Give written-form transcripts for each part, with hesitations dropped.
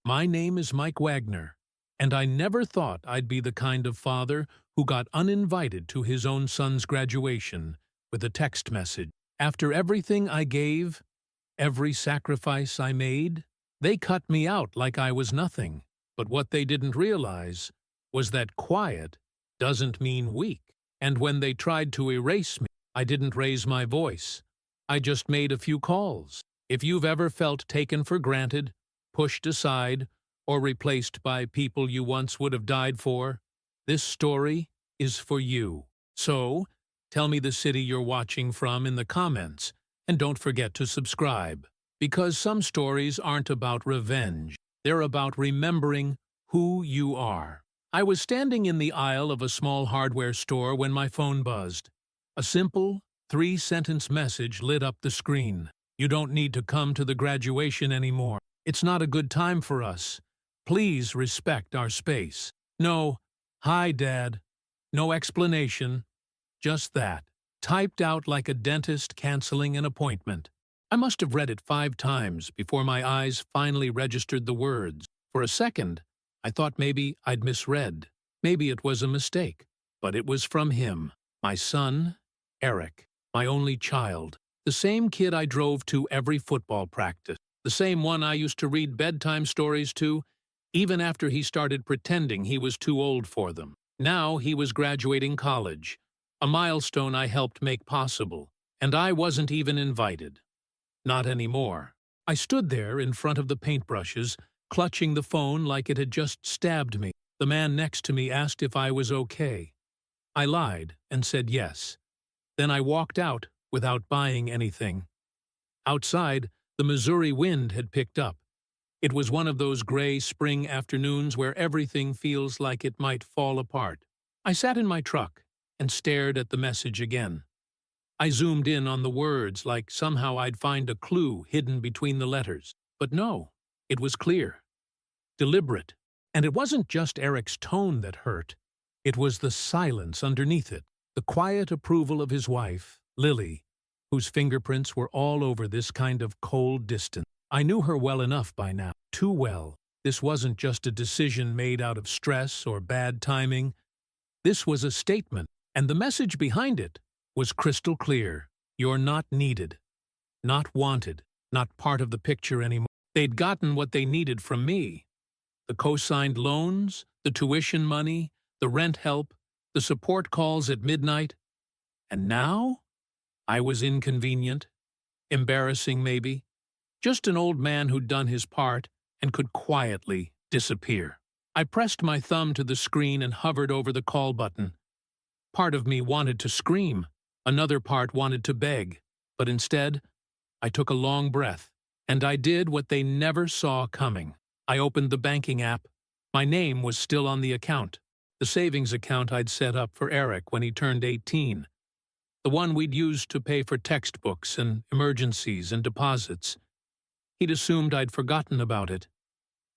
My name is Mike Wagner, and I never thought I'd be the kind of father who got uninvited to his own son's graduation with a text message. After everything I gave, every sacrifice I made, they cut me out like I was nothing. But what they didn't realize was that quiet doesn't mean weak. And when they tried to erase me, I didn't raise my voice. I just made a few calls. If you've ever felt taken for granted, pushed aside, or replaced by people you once would have died for, this story is for you. So, tell me the city you're watching from in the comments, and don't forget to subscribe. Because some stories aren't about revenge, they're about remembering who you are. I was standing in the aisle of a small hardware store when my phone buzzed. A simple, 3-sentence message lit up the screen. You don't need to come to the graduation anymore. It's not a good time for us. Please respect our space. No, hi, Dad. No explanation. Just that. Typed out like a dentist canceling an appointment. I must have read it 5 times before my eyes finally registered the words. For a second, I thought maybe I'd misread. Maybe it was a mistake. But it was from him. My son, Eric. My only child. The same kid I drove to every football practice. The same one I used to read bedtime stories to, even after he started pretending he was too old for them. Now he was graduating college, a milestone I helped make possible, and I wasn't even invited. Not anymore. I stood there in front of the paintbrushes, clutching the phone like it had just stabbed me. The man next to me asked if I was okay. I lied and said yes. Then I walked out without buying anything. Outside, the Missouri wind had picked up. It was one of those gray spring afternoons where everything feels like it might fall apart. I sat in my truck and stared at the message again. I zoomed in on the words like somehow I'd find a clue hidden between the letters. But no, it was clear, deliberate. And it wasn't just Eric's tone that hurt. It was the silence underneath it, the quiet approval of his wife, Lily, whose fingerprints were all over this kind of cold distance. I knew her well enough by now, too well. This wasn't just a decision made out of stress or bad timing. This was a statement, and the message behind it was crystal clear. You're not needed, not wanted, not part of the picture anymore. They'd gotten what they needed from me. The co-signed loans, the tuition money, the rent help, the support calls at midnight. And now? I was inconvenient, embarrassing maybe, just an old man who'd done his part and could quietly disappear. I pressed my thumb to the screen and hovered over the call button. Part of me wanted to scream, another part wanted to beg, but instead, I took a long breath, and I did what they never saw coming. I opened the banking app. My name was still on the account, the savings account I'd set up for Eric when he turned 18. The one we'd used to pay for textbooks and emergencies and deposits. He'd assumed I'd forgotten about it,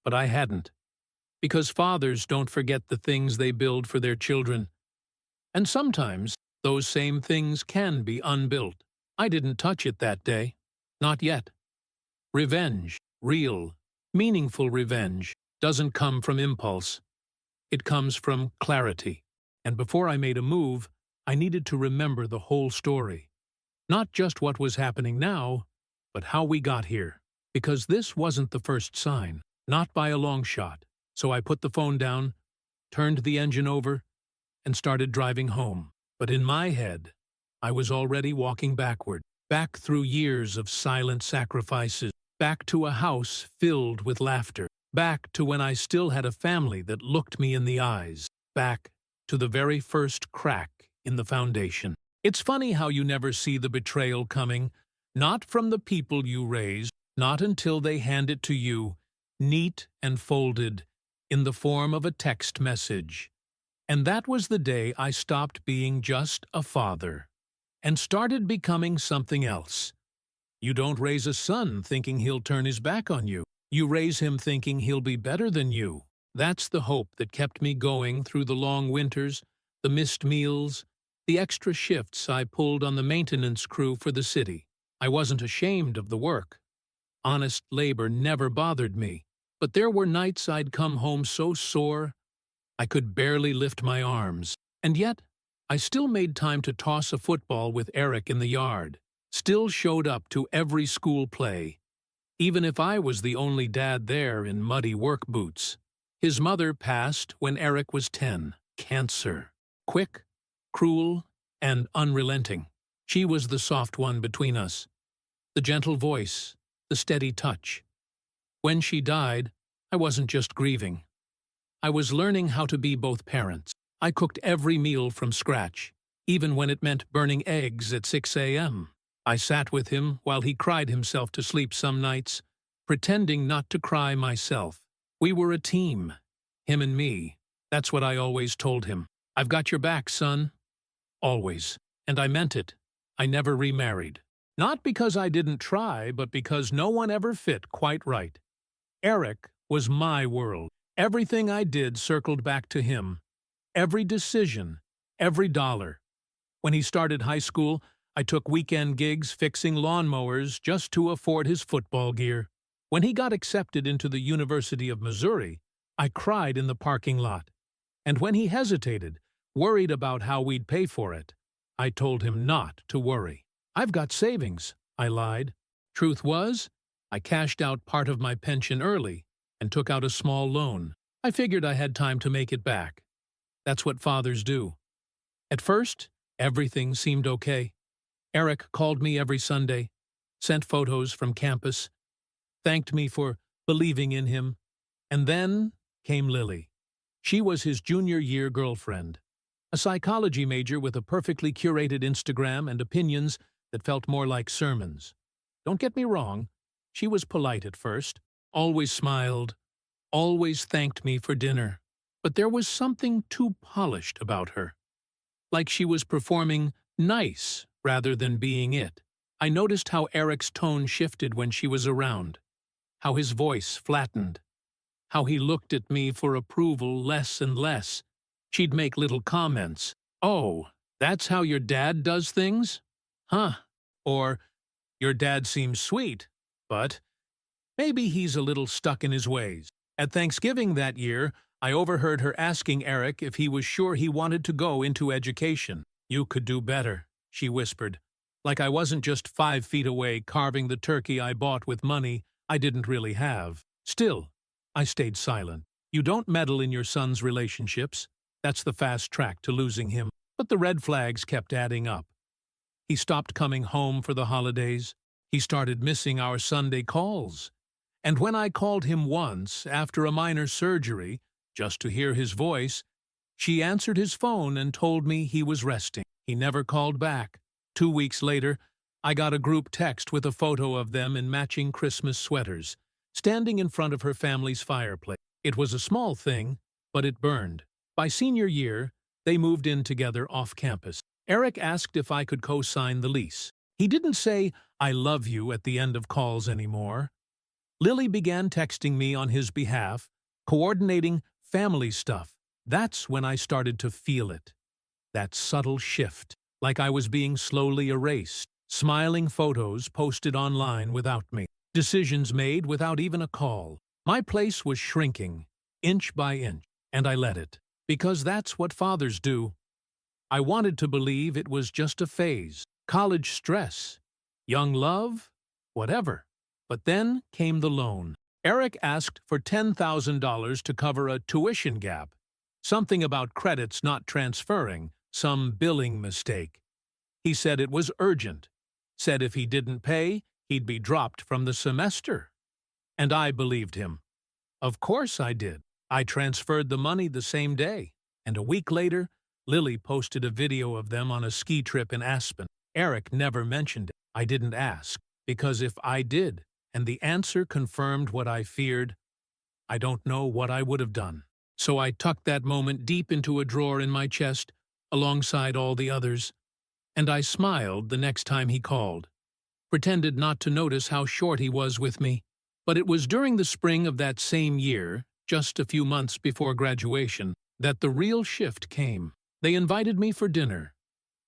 but I hadn't. Because fathers don't forget the things they build for their children. And sometimes, those same things can be unbuilt. I didn't touch it that day. Not yet. Revenge, real, meaningful revenge, doesn't come from impulse. It comes from clarity. And before I made a move, I needed to remember the whole story. Not just what was happening now, but how we got here. Because this wasn't the first sign, not by a long shot. So I put the phone down, turned the engine over, and started driving home. But in my head, I was already walking backward, back through years of silent sacrifices, back to a house filled with laughter, back to when I still had a family that looked me in the eyes, back to the very first crack in the foundation. It's funny how you never see the betrayal coming, not from the people you raised, not until they hand it to you, neat and folded, in the form of a text message. And that was the day I stopped being just a father and started becoming something else. You don't raise a son thinking he'll turn his back on you. You raise him thinking he'll be better than you. That's the hope that kept me going through the long winters, the missed meals, the extra shifts I pulled on the maintenance crew for the city. I wasn't ashamed of the work. Honest labor never bothered me. But there were nights I'd come home so sore I could barely lift my arms. And yet, I still made time to toss a football with Eric in the yard, still showed up to every school play, even if I was the only dad there in muddy work boots. His mother passed when Eric was 10. Cancer. Quick, cruel, and unrelenting. She was the soft one between us. The gentle voice, the steady touch. When she died, I wasn't just grieving. I was learning how to be both parents. I cooked every meal from scratch, even when it meant burning eggs at 6 a.m. I sat with him while he cried himself to sleep some nights, pretending not to cry myself. We were a team, him and me. That's what I always told him. I've got your back, son. Always. And I meant it. I never remarried. Not because I didn't try, but because no one ever fit quite right. Eric was my world. Everything I did circled back to him. Every decision, every dollar. When he started high school, I took weekend gigs fixing lawnmowers just to afford his football gear. When he got accepted into the University of Missouri, I cried in the parking lot. And when he hesitated, worried about how we'd pay for it, I told him not to worry. I've got savings, I lied. Truth was, I cashed out part of my pension early and took out a small loan. I figured I had time to make it back. That's what fathers do. At first, everything seemed okay. Eric called me every Sunday, sent photos from campus, thanked me for believing in him, and then came Lily. She was his junior-year girlfriend, a psychology major with a perfectly curated Instagram and opinions that felt more like sermons. Don't get me wrong, she was polite at first, always smiled, always thanked me for dinner. But there was something too polished about her. Like she was performing nice rather than being it. I noticed how Eric's tone shifted when she was around, how his voice flattened, how he looked at me for approval less and less. She'd make little comments. "Oh, that's how your dad does things? Huh." Or, "Your dad seems sweet, but maybe he's a little stuck in his ways." At Thanksgiving that year, I overheard her asking Eric if he was sure he wanted to go into education. "You could do better," she whispered, like I wasn't just 5 feet away carving the turkey I bought with money I didn't really have. Still, I stayed silent. You don't meddle in your son's relationships. That's the fast track to losing him. But the red flags kept adding up. He stopped coming home for the holidays. He started missing our Sunday calls. And when I called him once, after a minor surgery, just to hear his voice, she answered his phone and told me he was resting. He never called back. 2 weeks later, I got a group text with a photo of them in matching Christmas sweaters, standing in front of her family's fireplace. It was a small thing, but it burned. By senior year, they moved in together off campus. Eric asked if I could co-sign the lease. He didn't say, "I love you" at the end of calls anymore. Lily began texting me on his behalf, coordinating family stuff. That's when I started to feel it. That subtle shift, like I was being slowly erased. Smiling photos posted online without me. Decisions made without even a call. My place was shrinking, inch by inch, and I let it. Because that's what fathers do. I wanted to believe it was just a phase. College stress. Young love. Whatever. But then came the loan. Eric asked for $10,000 to cover a tuition gap. Something about credits not transferring, some billing mistake. He said it was urgent. Said if he didn't pay, he'd be dropped from the semester. And I believed him. Of course I did. I transferred the money the same day. And a week later, Lily posted a video of them on a ski trip in Aspen. Eric never mentioned it. I didn't ask. Because if I did, and the answer confirmed what I feared, I don't know what I would have done. So I tucked that moment deep into a drawer in my chest, alongside all the others, and I smiled the next time he called, pretended not to notice how short he was with me. But it was during the spring of that same year, just a few months before graduation, that the real shift came. They invited me for dinner.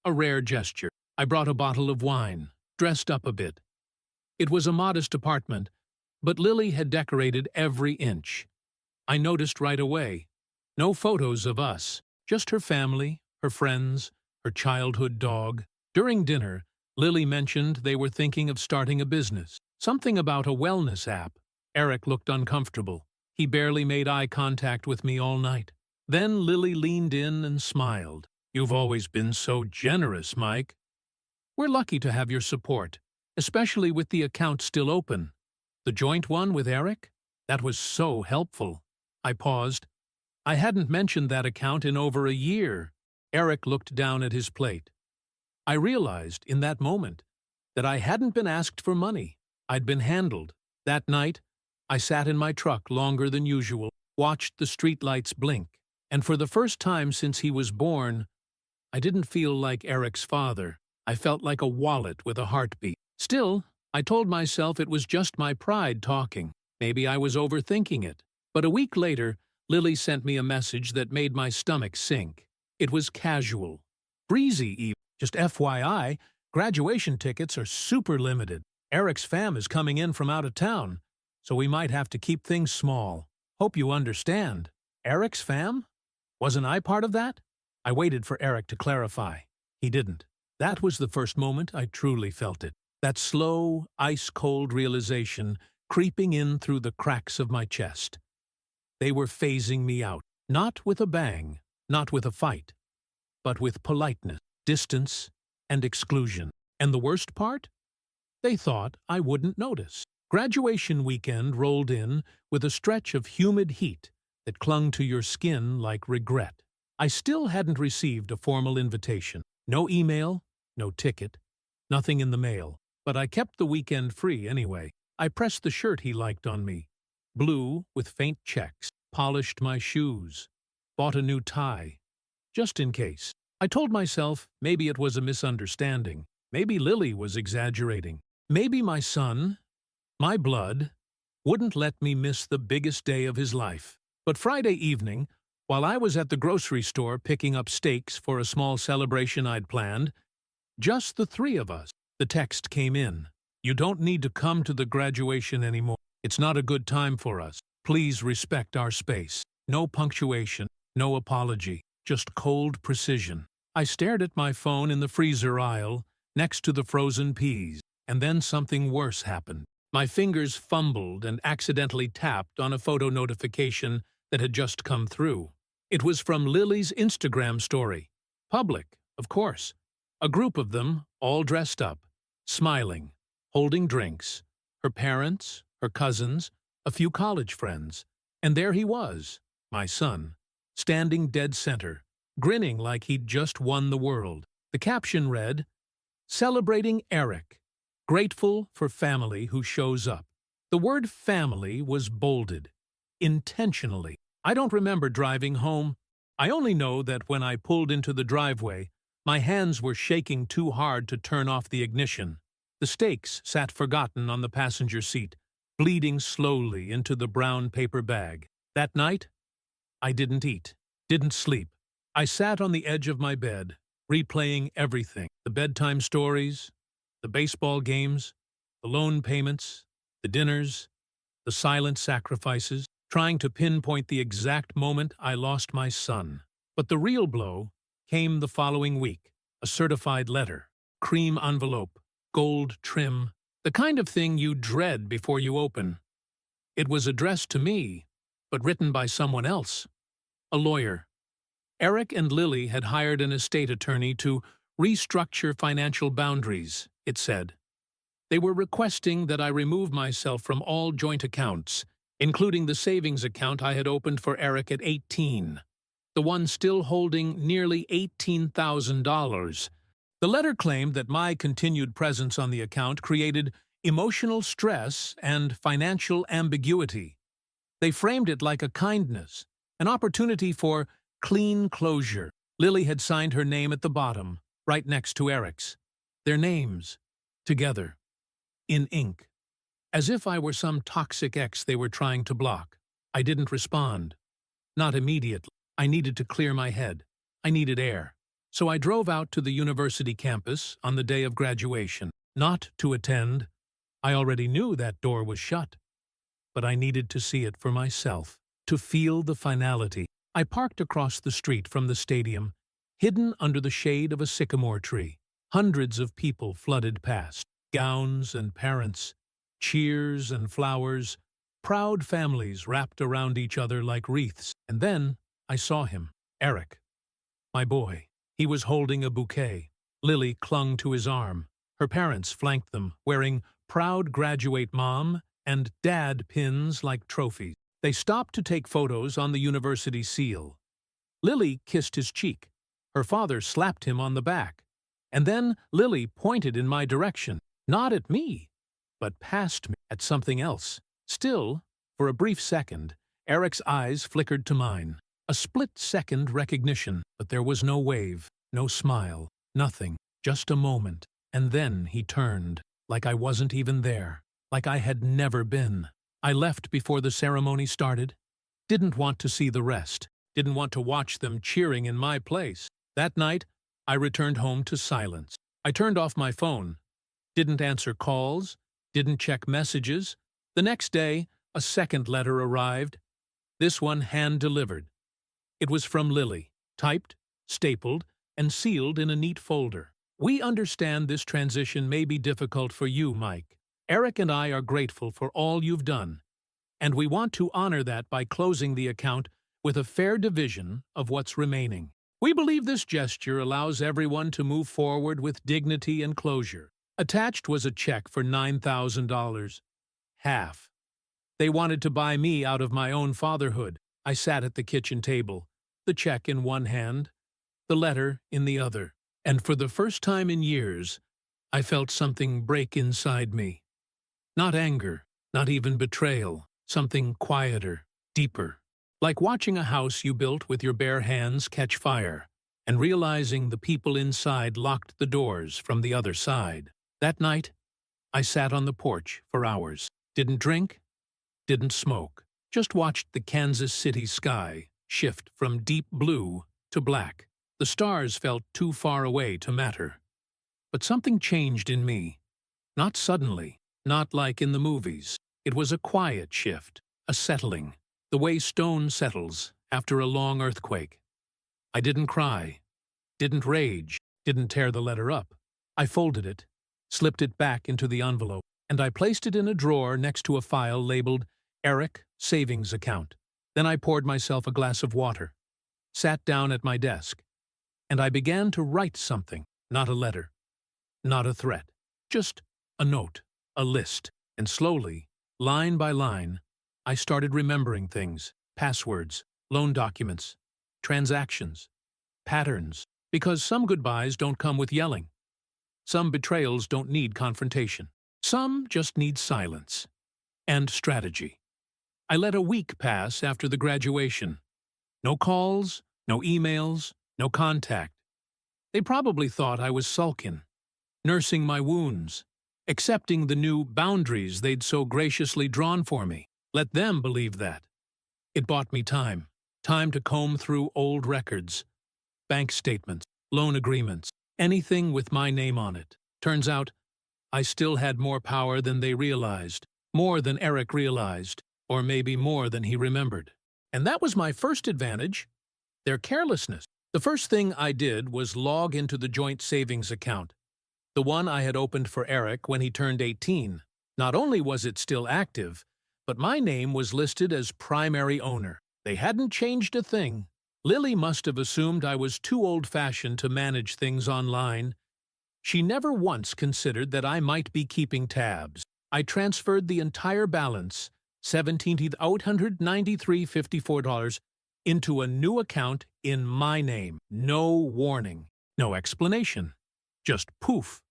A rare gesture. I brought a bottle of wine, dressed up a bit. It was a modest apartment, But Lily had decorated every inch. I noticed right away. No photos of us, just her family, her friends, her childhood dog. During dinner, Lily mentioned they were thinking of starting a business. Something about a wellness app. Eric looked uncomfortable. He barely made eye contact with me all night. Then Lily leaned in and smiled. "You've always been so generous, Mike. We're lucky to have your support, especially with the account still open. The joint one with Eric? That was so helpful." I paused. I hadn't mentioned that account in over a year. Eric looked down at his plate. I realized, in that moment, that I hadn't been asked for money. I'd been handled. That night, I sat in my truck longer than usual, watched the streetlights blink, and for the first time since he was born, I didn't feel like Eric's father. I felt like a wallet with a heartbeat. Still, I told myself it was just my pride talking. Maybe I was overthinking it. But a week later, Lily sent me a message that made my stomach sink. It was casual. Breezy even. "Just FYI, graduation tickets are super limited. Eric's fam is coming in from out of town, so we might have to keep things small. Hope you understand." Eric's fam? Wasn't I part of that? I waited for Eric to clarify. He didn't. That was the first moment I truly felt it. That slow, ice-cold realization creeping in through the cracks of my chest. They were phasing me out, not with a bang, not with a fight, but with politeness, distance, and exclusion. And the worst part? They thought I wouldn't notice. Graduation weekend rolled in with a stretch of humid heat that clung to your skin like regret. I still hadn't received a formal invitation. No email, no ticket, nothing in the mail. But I kept the weekend free anyway. I pressed the shirt he liked on me. Blue with faint checks. Polished my shoes. Bought a new tie. Just in case. I told myself maybe it was a misunderstanding. Maybe Lily was exaggerating. Maybe my son, my blood, wouldn't let me miss the biggest day of his life. But Friday evening, while I was at the grocery store picking up steaks for a small celebration I'd planned, just the three of us, the text came in. "You don't need to come to the graduation anymore. It's not a good time for us. Please respect our space." No punctuation, no apology, just cold precision. I stared at my phone in the freezer aisle, next to the frozen peas, and then something worse happened. My fingers fumbled and accidentally tapped on a photo notification that had just come through. It was from Lily's Instagram story. Public, of course. A group of them, all dressed up, smiling, holding drinks. Her parents, her cousins, a few college friends. And there he was, my son, standing dead center, grinning like he'd just won the world. The caption read, "Celebrating Eric. Grateful for family who shows up." The word family was bolded, intentionally. I don't remember driving home. I only know that when I pulled into the driveway, my hands were shaking too hard to turn off the ignition. The steaks sat forgotten on the passenger seat, bleeding slowly into the brown paper bag. That night, I didn't eat, didn't sleep. I sat on the edge of my bed, replaying everything. The bedtime stories, the baseball games, the loan payments, the dinners, the silent sacrifices, trying to pinpoint the exact moment I lost my son. But the real blow came the following week. A certified letter, cream envelope, gold trim, the kind of thing you dread before you open. It was addressed to me, but written by someone else. A lawyer. Eric and Lily had hired an estate attorney to restructure financial boundaries, it said. They were requesting that I remove myself from all joint accounts, including the savings account I had opened for Eric at 18, the one still holding nearly $18,000. The letter claimed that my continued presence on the account created emotional stress and financial ambiguity. They framed it like a kindness, an opportunity for clean closure. Lily had signed her name at the bottom, right next to Eric's. Their names, together, in ink. As if I were some toxic ex they were trying to block. I didn't respond. Not immediately. I needed to clear my head. I needed air. So I drove out to the university campus on the day of graduation. Not to attend. I already knew that door was shut. but I needed to see it for myself, to feel the finality. I parked across the street from the stadium, hidden under the shade of a sycamore tree. Hundreds of people flooded past, gowns and parents, cheers and flowers, proud families wrapped around each other like wreaths. And then I saw him, Eric, my boy. He was holding a bouquet. Lily clung to his arm. Her parents flanked them, wearing proud graduate mom and dad pins like trophies. They stopped to take photos on the university seal. Lily kissed his cheek. Her father slapped him on the back. And then Lily pointed in my direction, not at me, but past me, at something else. Still, for a brief second, Eric's eyes flickered to mine. A split-second recognition, but there was no wave, no smile, nothing, just a moment. And then he turned, like I wasn't even there, like I had never been. I left before the ceremony started. Didn't want to see the rest. Didn't want to watch them cheering in my place. That night, I returned home to silence. I turned off my phone. Didn't answer calls. Didn't check messages. The next day, a second letter arrived. This one hand-delivered. It was from Lily, typed, stapled, and sealed in a neat folder. We understand this transition may be difficult for you, Mike. Eric and I are grateful for all you've done, and we want to honor that by closing the account with a fair division of what's remaining. We believe this gesture allows everyone to move forward with dignity and closure. Attached was a check for $9,000. Half. They wanted to buy me out of my own fatherhood. I sat at the kitchen table, the check in one hand, the letter in the other. And for the first time in years, I felt something break inside me. Not anger, not even betrayal, something quieter, deeper. Like watching a house you built with your bare hands catch fire, and realizing the people inside locked the doors from the other side. That night, I sat on the porch for hours. Didn't drink, didn't smoke. Just watched the Kansas City sky shift from deep blue to black. The stars felt too far away to matter. But something changed in me. Not suddenly, not like in the movies. It was a quiet shift, a settling, the way stone settles after a long earthquake. I didn't cry, didn't rage, didn't tear the letter up. I folded it, slipped it back into the envelope, and I placed it in a drawer next to a file labeled Eric Savings Account. Then I poured myself a glass of water, sat down at my desk, and I began to write something, not a letter, not a threat, just a note, a list. And slowly, line by line, I started remembering things, passwords, loan documents, transactions, patterns, because some goodbyes don't come with yelling. Some betrayals don't need confrontation. Some just need silence and strategy. I let a week pass after the graduation. No calls, no emails, no contact. They probably thought I was sulking, nursing my wounds, accepting the new boundaries they'd so graciously drawn for me. Let them believe that. It bought me time to comb through old records, bank statements, loan agreements, anything with my name on it. Turns out, I still had more power than they realized, more than Eric realized, or maybe more than he remembered. And that was my first advantage, their carelessness. The first thing I did was log into the joint savings account, the one I had opened for Eric when he turned 18. Not only was it still active, but my name was listed as primary owner. They hadn't changed a thing. Lily must have assumed I was too old-fashioned to manage things online. She never once considered that I might be keeping tabs. I transferred the entire balance, $1,793.54, into a new account in my name. No warning, no explanation. Just poof,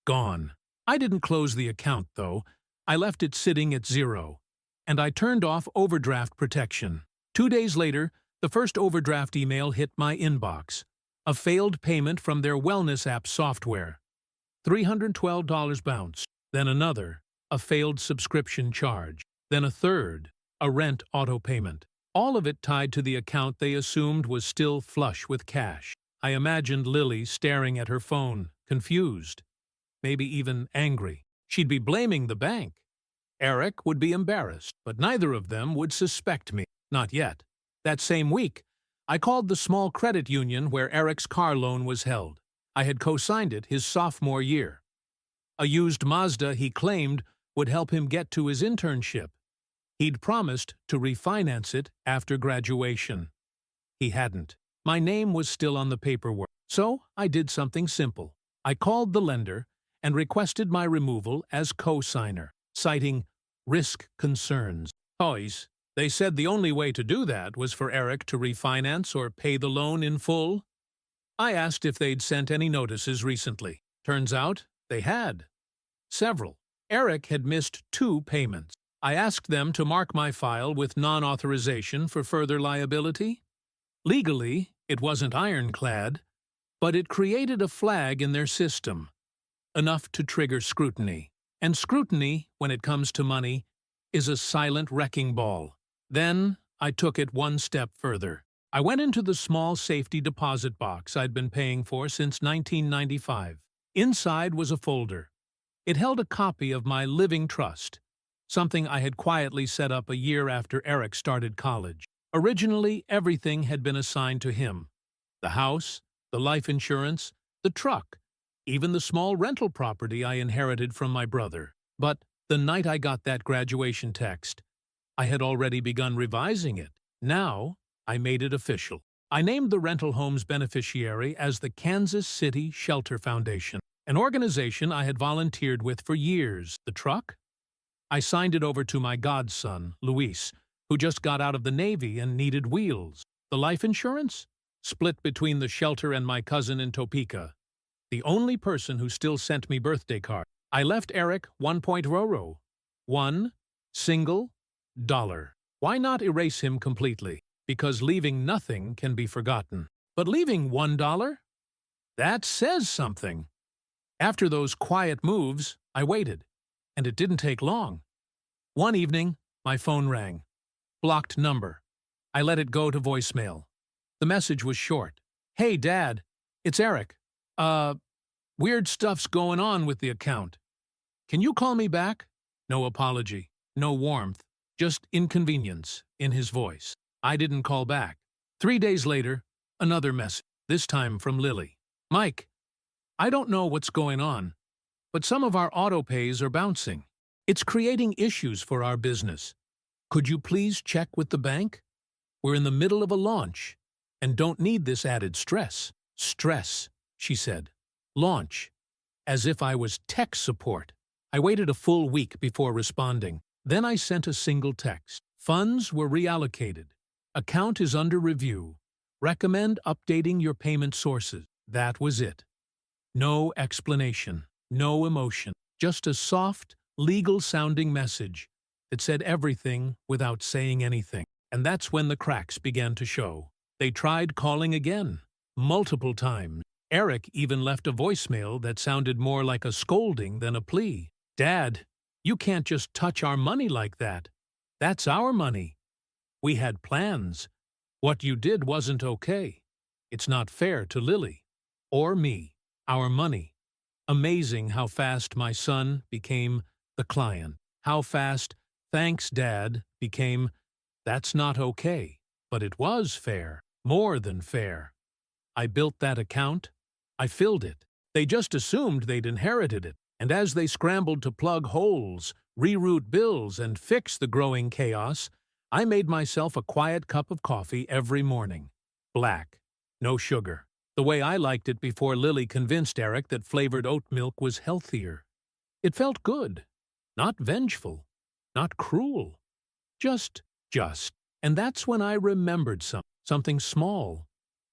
gone. I didn't close the account, though. I left it sitting at zero, and I turned off overdraft protection. 2 days later, the first overdraft email hit my inbox. A failed payment from their wellness app software. $312 bounced. Then another, a failed subscription charge. Then a third, a rent auto payment. All of it tied to the account they assumed was still flush with cash. I imagined Lily staring at her phone, confused, maybe even angry. She'd be blaming the bank. Eric would be embarrassed, but neither of them would suspect me. Not yet. That same week, I called the small credit union where Eric's car loan was held. I had co-signed it his sophomore year. A used Mazda he claimed would help him get to his internship. He'd promised to refinance it after graduation. He hadn't. My name was still on the paperwork, so I did something simple. I called the lender and requested my removal as co-signer, citing risk concerns. Boys, they said the only way to do that was for Eric to refinance or pay the loan in full. I asked if they'd sent any notices recently. Turns out they had. Several. Eric had missed 2 payments. I asked them to mark my file with non-authorization for further liability. Legally, it wasn't ironclad, but it created a flag in their system, enough to trigger scrutiny. And scrutiny, when it comes to money, is a silent wrecking ball. Then I took it one step further. I went into the small safety deposit box I'd been paying for since 1995. Inside was a folder. It held a copy of my living trust, something I had quietly set up a year after Eric started college. Originally, everything had been assigned to him. The house, the life insurance, the truck, even the small rental property I inherited from my brother. But the night I got that graduation text, I had already begun revising it. Now, I made it official. I named the rental home's beneficiary as the Kansas City Shelter Foundation, an organization I had volunteered with for years. The truck? I signed it over to my godson, Luis, who just got out of the Navy and needed wheels. The life insurance? Split between the shelter and my cousin in Topeka, the only person who still sent me birthday cards. I left Eric $1.00. $1 Why not erase him completely? Because leaving nothing can be forgotten. But leaving $1? That says something. After those quiet moves, I waited, and it didn't take long. One evening, my phone rang. Blocked number. I let it go to voicemail. The message was short. Hey, Dad, it's Eric. Weird stuff's going on with the account. Can you call me back? No apology, no warmth, just inconvenience in his voice. I didn't call back. 3 days later, another message, this time from Lily. Mike, I don't know what's going on, but some of our auto pays are bouncing. It's creating issues for our business. Could you please check with the bank? We're in the middle of a launch and don't need this added stress. Stress, she said. Launch. As if I was tech support. I waited a full week before responding. Then I sent a single text. Funds were reallocated. Account is under review. Recommend updating your payment sources. That was it. No explanation, no emotion, just a soft, legal-sounding message that said everything without saying anything. And that's when the cracks began to show. They tried calling again, multiple times. Eric even left a voicemail that sounded more like a scolding than a plea. Dad, you can't just touch our money like that. That's our money. We had plans. What you did wasn't okay. It's not fair to Lily. Or me. Our money. Amazing how fast my son became the client. How fast, thanks Dad, became, that's not okay. But it was fair. More than fair. I built that account. I filled it. They just assumed they'd inherited it. And as they scrambled to plug holes, reroute bills, and fix the growing chaos, I made myself a quiet cup of coffee every morning. Black. No sugar. The way I liked it before Lily convinced Eric that flavored oat milk was healthier. It felt good. Not vengeful. Not cruel. Just. And that's when I remembered something small,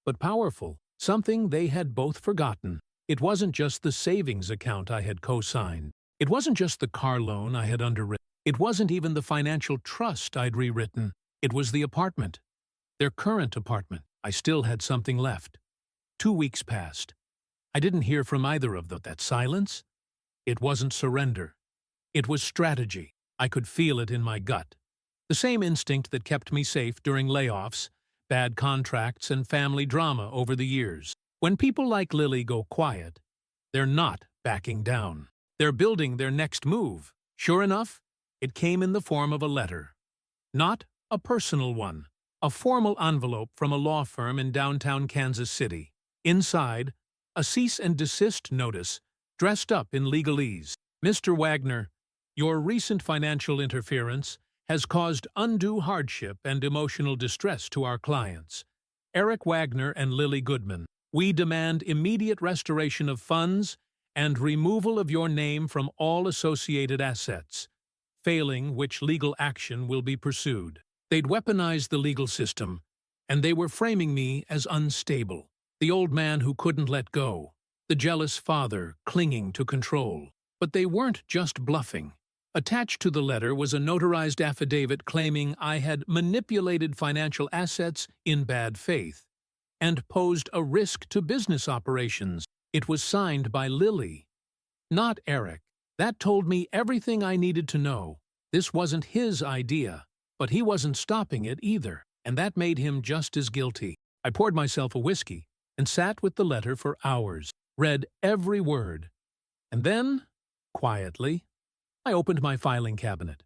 but powerful. Something they had both forgotten. It wasn't just the savings account I had co-signed. It wasn't just the car loan I had underwritten. It wasn't even the financial trust I'd rewritten. It was the apartment. Their current apartment. I still had something left. 2 weeks passed. I didn't hear from either of them. That silence? It wasn't surrender. It was strategy. I could feel it in my gut. The same instinct that kept me safe during layoffs, bad contracts, and family drama over the years. When people like Lily go quiet, they're not backing down. They're building their next move. Sure enough, It came in the form of a letter. Not a personal one. A formal envelope from a law firm in downtown Kansas City. Inside, a cease and desist notice, dressed up in legalese. Mr. Wagner, your recent financial interference has caused undue hardship and emotional distress to our clients, Eric Wagner and Lily Goodman. We demand immediate restoration of funds and removal of your name from all associated assets, failing which legal action will be pursued. They'd weaponized the legal system, and they were framing me as unstable, the old man who couldn't let go, the jealous father clinging to control. But they weren't just bluffing. Attached to the letter was a notarized affidavit claiming I had manipulated financial assets in bad faith and posed a risk to business operations. It was signed by Lily, not Eric. That told me everything I needed to know. This wasn't his idea, but he wasn't stopping it either, and that made him just as guilty. I poured myself a whiskey and sat with the letter for hours, read every word, and then, quietly, I opened my filing cabinet,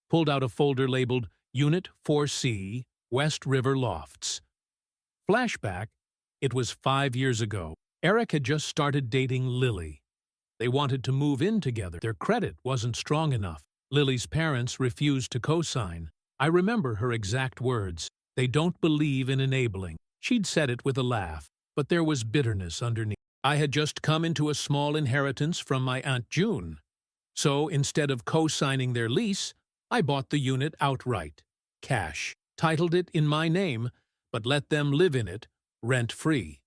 pulled out a folder labeled Unit 4C, West River Lofts. Flashback, it was 5 years ago. Eric had just started dating Lily. They wanted to move in together. Their credit wasn't strong enough. Lily's parents refused to co-sign. I remember her exact words. They don't believe in enabling. She'd said it with a laugh, but there was bitterness underneath. I had just come into a small inheritance from my Aunt June. So instead of co-signing their lease, I bought the unit outright, cash, titled it in my name, but let them live in it, rent-free.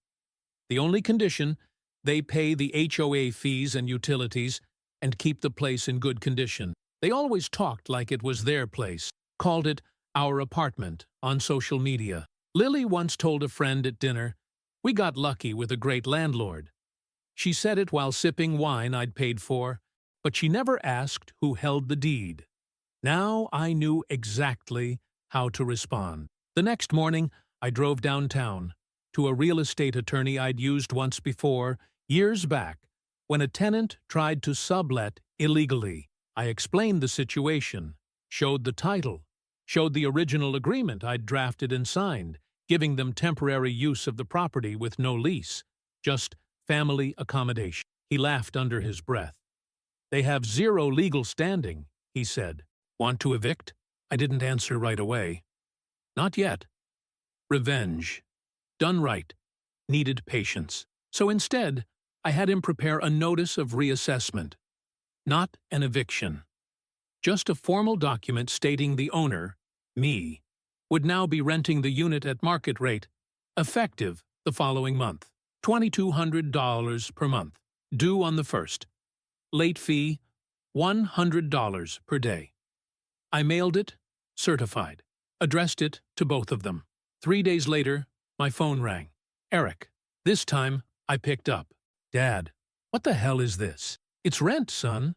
The only condition, they pay the HOA fees and utilities and keep the place in good condition. They always talked like it was their place, called it our apartment on social media. Lily once told a friend at dinner, "We got lucky with a great landlord." She said it while sipping wine I'd paid for, but she never asked who held the deed. Now I knew exactly how to respond. The next morning, I drove downtown to a real estate attorney I'd used once before, years back, when a tenant tried to sublet illegally. I explained the situation, showed the title, showed the original agreement I'd drafted and signed, giving them temporary use of the property with no lease, just family accommodation. He laughed under his breath. "They have zero legal standing," he said. "Want to evict?" I didn't answer right away. Not yet. Revenge. Done right. Needed patience. So instead, I had him prepare a notice of reassessment. Not an eviction. Just a formal document stating the owner, me, would now be renting the unit at market rate, effective the following month. $2,200 per month, due on the 1st. Late fee, $100 per day. I mailed it, certified, addressed it to both of them. 3 days later, my phone rang. Eric. This time, I picked up. "Dad, what the hell is this? It's rent, son.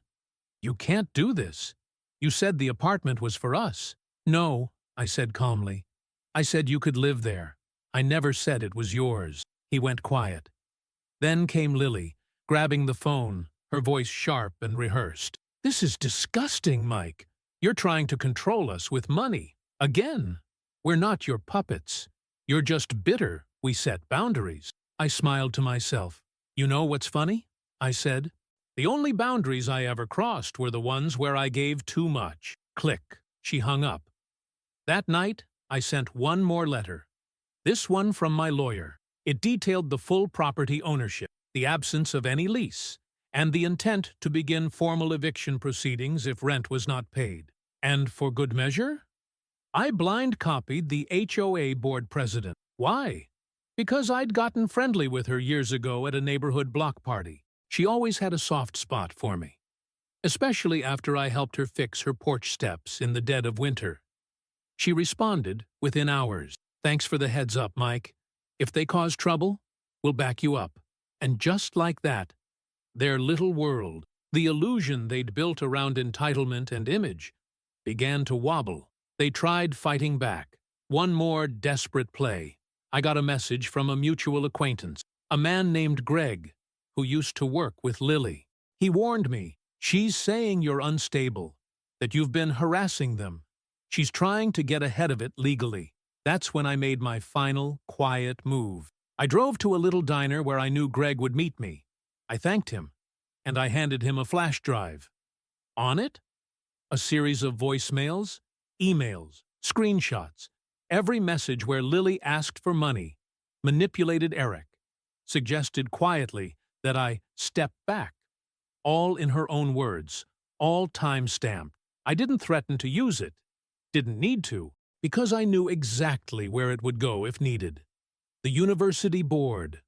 You can't do this. You said the apartment was for us." "No," I said calmly. "I said you could live there. I never said it was yours." He went quiet. Then came Lily, grabbing the phone, her voice sharp and rehearsed. "This is disgusting, Mike. You're trying to control us with money. Again. We're not your puppets. You're just bitter we set boundaries." I smiled to myself. "You know what's funny?" I said. "The only boundaries I ever crossed were the ones where I gave too much." Click. She hung up. That night, I sent one more letter. This one from my lawyer. It detailed the full property ownership, the absence of any lease, and the intent to begin formal eviction proceedings if rent was not paid. And for good measure, I blind copied the HOA board president. Why? Because I'd gotten friendly with her years ago at a neighborhood block party. She always had a soft spot for me, especially after I helped her fix her porch steps in the dead of winter. She responded within hours. "Thanks for the heads up, Mike. If they cause trouble, we'll back you up." And just like that, their little world, the illusion they'd built around entitlement and image, began to wobble. They tried fighting back. One more desperate play. I got a message from a mutual acquaintance, a man named Greg, who used to work with Lily. He warned me, "She's saying you're unstable. that you've been harassing them. She's trying to get ahead of it legally. That's when I made my final, quiet move. I drove to a little diner where I knew Greg would meet me. I thanked him, and I handed him a flash drive. On it, a series of voicemails, emails, screenshots, every message where Lily asked for money, manipulated Eric, suggested quietly that I step back, all in her own words, all time-stamped. I didn't threaten to use it, didn't need to, because I knew exactly where it would go if needed. The university board,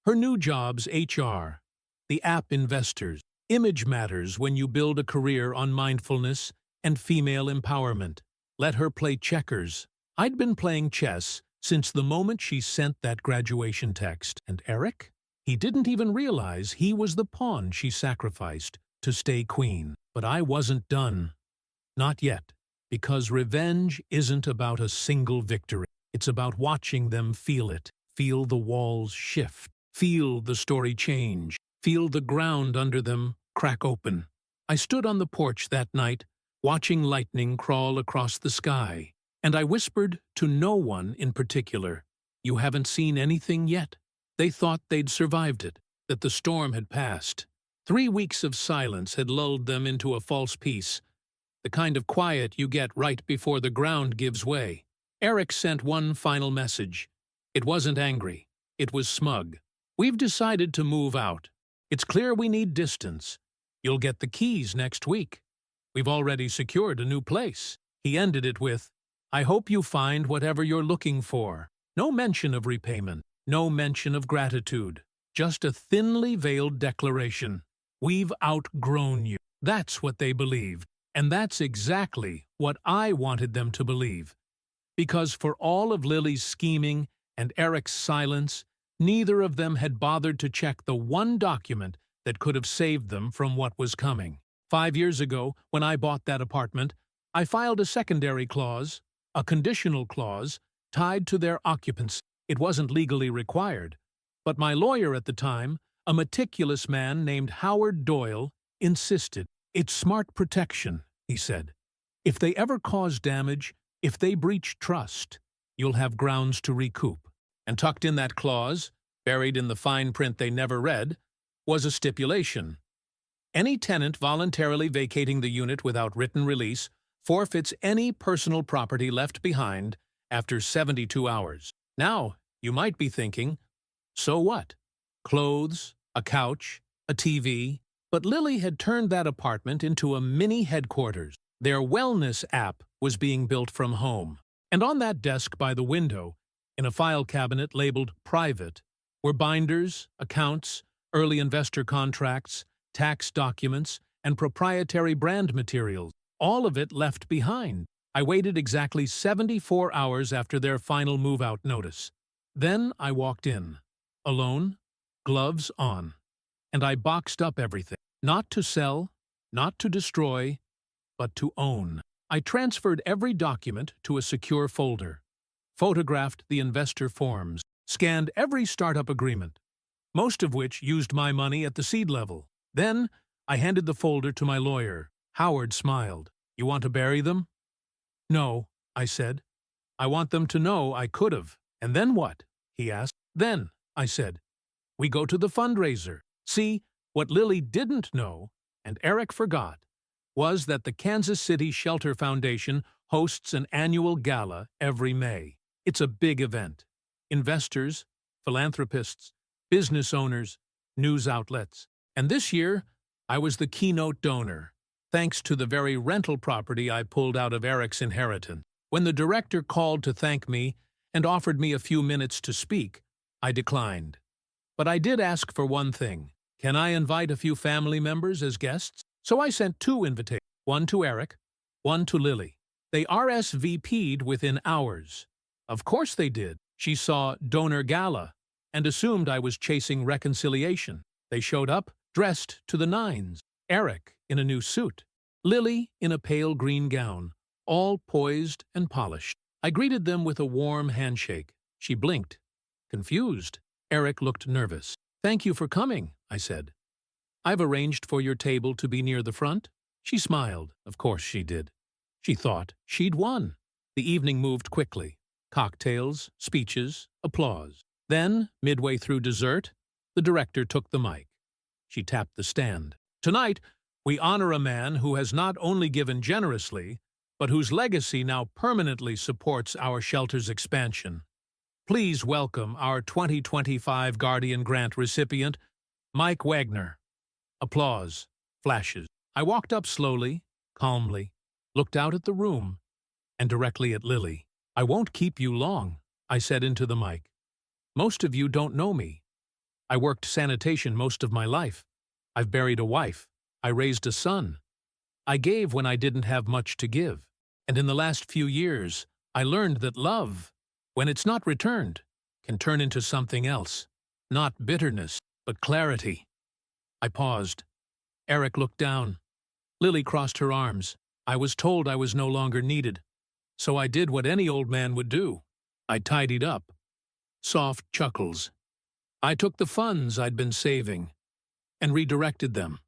her new job's HR, the app investors. Image matters when you build a career on mindfulness and female empowerment. Let her play checkers. I'd been playing chess since the moment she sent that graduation text. And Eric? He didn't even realize he was the pawn she sacrificed to stay queen. But I wasn't done. Not yet. Because revenge isn't about a single victory. It's about watching them feel it. Feel the walls shift. Feel the story change. Feel the ground under them crack open. I stood on the porch that night, watching lightning crawl across the sky, and I whispered to no one in particular, "You haven't seen anything yet." They thought they'd survived it, that the storm had passed. 3 weeks of silence had lulled them into a false peace, the kind of quiet you get right before the ground gives way. Eric sent one final message. It wasn't angry. It was smug. "We've decided to move out. It's clear we need distance. You'll get the keys next week. We've already secured a new place." He ended it with, "I hope you find whatever you're looking for." No mention of repayment, no mention of gratitude, just a thinly veiled declaration. "We've outgrown you." That's what they believed, and that's exactly what I wanted them to believe. Because for all of Lily's scheming and Eric's silence, neither of them had bothered to check the one document that could have saved them from what was coming. 5 years ago, when I bought that apartment, I filed a secondary clause, a conditional clause, tied to their occupancy. It wasn't legally required, but my lawyer at the time, a meticulous man named Howard Doyle, insisted. "It's smart protection," he said. "If they ever cause damage, if they breach trust, you'll have grounds to recoup." And tucked in that clause, buried in the fine print they never read, was a stipulation. Any tenant voluntarily vacating the unit without written release forfeits any personal property left behind after 72 hours. Now, you might be thinking, so what? Clothes, a couch, a TV. But Lily had turned that apartment into a mini headquarters. Their wellness app was being built from home. And on that desk by the window, in a file cabinet labeled Private, were binders, accounts, early investor contracts, tax documents, and proprietary brand materials, all of it left behind. I waited exactly 74 hours after their final move-out notice. Then I walked in, alone, gloves on, and I boxed up everything. Not to sell, not to destroy, but to own. I transferred every document to a secure folder, photographed the investor forms, scanned every startup agreement, most of which used my money at the seed level. Then, I handed the folder to my lawyer. Howard smiled. "You want to bury them?" "No," I said. "I want them to know I could have." "And then what?" he asked. "Then," I said, "we go to the fundraiser." See, what Lily didn't know, and Eric forgot, was that the Kansas City Shelter Foundation hosts an annual gala every May. It's a big event. Investors, philanthropists, business owners, news outlets. And this year, I was the keynote donor, thanks to the very rental property I pulled out of Eric's inheritance. When the director called to thank me and offered me a few minutes to speak, I declined. But I did ask for one thing. Can I invite a few family members as guests? So I sent 2 invitations, one to Eric, one to Lily. They RSVP'd within hours. Of course they did. She saw Donor Gala and assumed I was chasing reconciliation. They showed up, dressed to the nines. Eric in a new suit. Lily in a pale green gown, all poised and polished. I greeted them with a warm handshake. She blinked, confused. Eric looked nervous. "Thank you for coming," I said. "I've arranged for your table to be near the front." She smiled. Of course she did. She thought she'd won. The evening moved quickly. Cocktails, speeches, applause. Then, midway through dessert, the director took the mic. She tapped the stand. Tonight, we honor a man who has not only given generously, but whose legacy now permanently supports our shelter's expansion. Please welcome our 2025 Guardian Grant recipient, Mike Wagner. Applause. Flashes. I walked up slowly, calmly, looked out at the room, and directly at Lily. I won't keep you long, I said into the mic. Most of you don't know me. I worked sanitation most of my life. I've buried a wife. I raised a son. I gave when I didn't have much to give. And in the last few years, I learned that love, when it's not returned, can turn into something else. Not bitterness, but clarity. I paused. Eric looked down. Lily crossed her arms. I was told I was no longer needed. So I did what any old man would do. I tidied up. Soft chuckles. I took the funds I'd been saving and redirected them.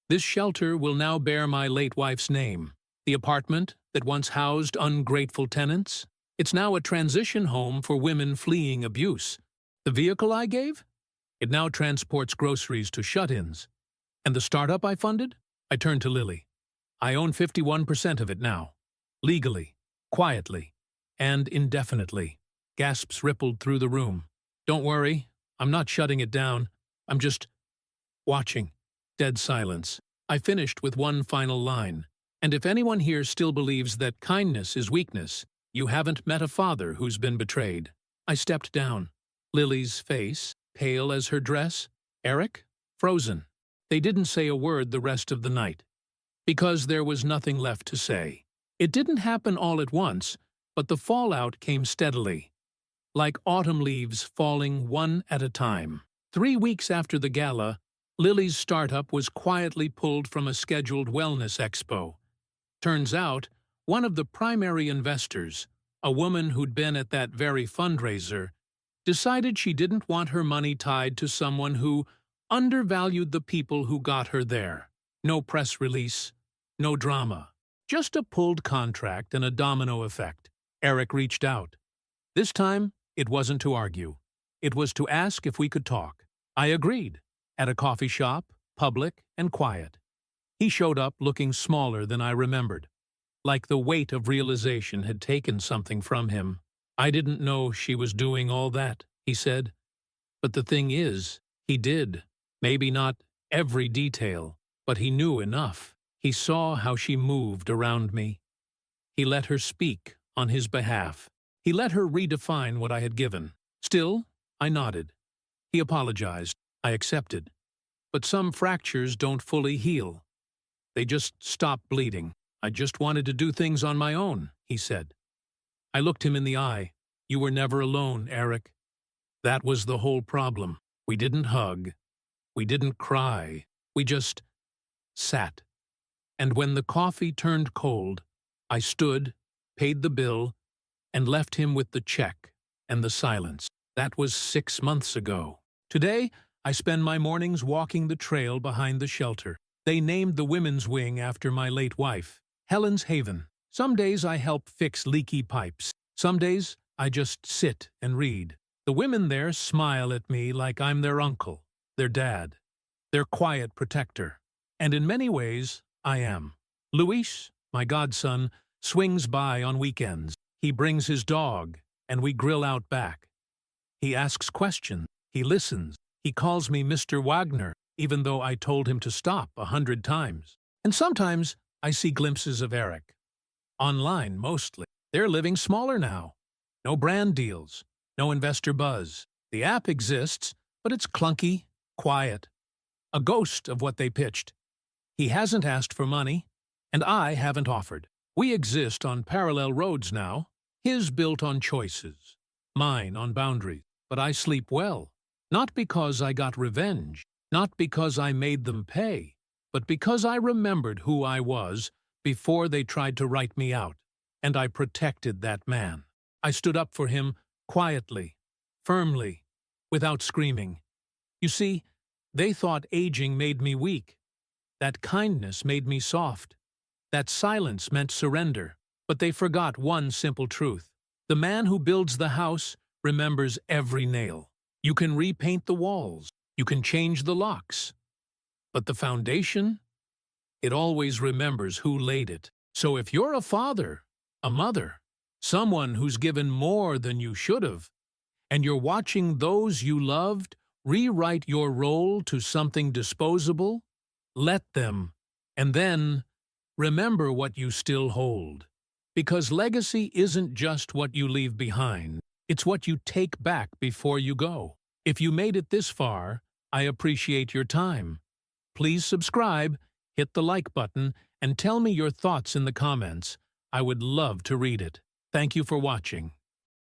This shelter will now bear my late wife's name. The apartment that once housed ungrateful tenants, it's now a transition home for women fleeing abuse. The vehicle I gave? It now transports groceries to shut-ins. And the startup I funded? I turned to Lily. I own 51% of it now. Legally, quietly, and indefinitely. Gasps rippled through the room. Don't worry, I'm not shutting it down. I'm just watching. Dead silence. I finished with one final line. And if anyone here still believes that kindness is weakness, you haven't met a father who's been betrayed. I stepped down. Lily's face, pale as her dress. Eric, frozen. They didn't say a word the rest of the night. Because there was nothing left to say. It didn't happen all at once, but the fallout came steadily. Like autumn leaves falling one at a time. 3 weeks after the gala, Lily's startup was quietly pulled from a scheduled wellness expo. Turns out, one of the primary investors, a woman who'd been at that very fundraiser, decided she didn't want her money tied to someone who undervalued the people who got her there. No press release, no drama. Just a pulled contract and a domino effect. Eric reached out. This time, it wasn't to argue. It was to ask if we could talk. I agreed. At a coffee shop, public and quiet. He showed up looking smaller than I remembered. Like the weight of realization had taken something from him. I didn't know she was doing all that, he said. But the thing is, he did. Maybe not every detail, but he knew enough. He saw how she moved around me. He let her speak on his behalf. He let her redefine what I had given. Still, I nodded. He apologized. I accepted. But some fractures don't fully heal. They just stop bleeding. I just wanted to do things on my own, he said. I looked him in the eye. You were never alone, Eric. That was the whole problem. We didn't hug. We didn't cry. We just sat. And when the coffee turned cold, I stood, paid the bill, and left him with the check and the silence. That was 6 months ago. Today, I spend my mornings walking the trail behind the shelter. They named the women's wing after my late wife, Helen's Haven. Some days I help fix leaky pipes. Some days I just sit and read. The women there smile at me like I'm their uncle, their dad, their quiet protector. And in many ways, I am. Luis, my godson, swings by on weekends. He brings his dog, and we grill out back. He asks questions. He listens. He calls me Mr. Wagner, even though I told him to stop 100 times. And sometimes I see glimpses of Eric. Online, mostly. They're living smaller now. No brand deals. No investor buzz. The app exists, but it's clunky, quiet. A ghost of what they pitched. He hasn't asked for money, and I haven't offered. We exist on parallel roads now. His built on choices. Mine on boundaries. But I sleep well. Not because I got revenge, not because I made them pay, but because I remembered who I was before they tried to write me out, and I protected that man. I stood up for him quietly, firmly, without screaming. You see, they thought aging made me weak. That kindness made me soft. That silence meant surrender. But they forgot one simple truth. The man who builds the house remembers every nail. You can repaint the walls. You can change the locks. But the foundation? It always remembers who laid it. So if you're a father, a mother, someone who's given more than you should have, and you're watching those you loved rewrite your role to something disposable, let them. And then, remember what you still hold. Because legacy isn't just what you leave behind, it's what you take back before you go. If you made it this far, I appreciate your time. Please subscribe, hit the like button, and tell me your thoughts in the comments. I would love to read it. Thank you for watching.